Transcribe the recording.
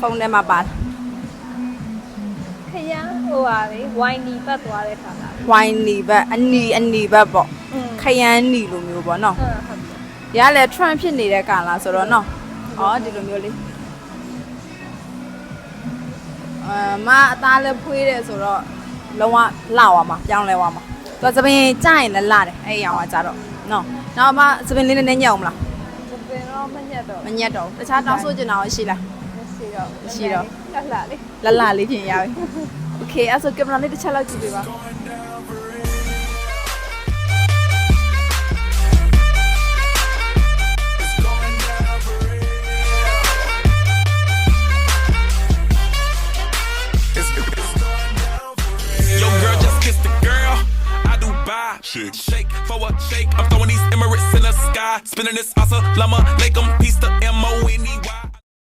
ဖုန်းထဲမှာပါ ခရမ်းဟိုပါလေဝိုင်းနီပတ်သွားတဲ့ခါလား ဝိုင်းနီဘက်အနီဘက်ပေါ့ခရမ်းနီလိုမျိုးပေါ့နော် ဟုတ်ဟုတ် ရလဲ trend ဖြစ်နေတဲ့ကာလာဆိုတော့နော်ဩဒီလိုမျိုးလေးမအသားလည်းဖွေးတယ်ဆိုတော့လုံးဝလှသွားမှာပြောင်းလဲသွားမှာသူကသပင်ကြရင်လည်းလှတယ်အဲ့ရောင်ကကြတော့နော်နောက်မှသပင်လေးနည်းနည်းညောင်မလား စပင်တော့မညက်တော့ မညက်တော့တခြားတောင်းဆိုချင်တာရှိလား မရှိတော့ မရှိတော့ လှလှလေး လှလေးပြင်ရပြီโอเคအဲ့ဆိုကင်မရာလေးတစ်ချက်လောက်ကြည့်ပေးပါ Yo, girl, just kiss the girl. I do buy. Shake for a shake. I'm throwing these Emirates in the sky. Spinning this llama, Lake 'em, piece to M.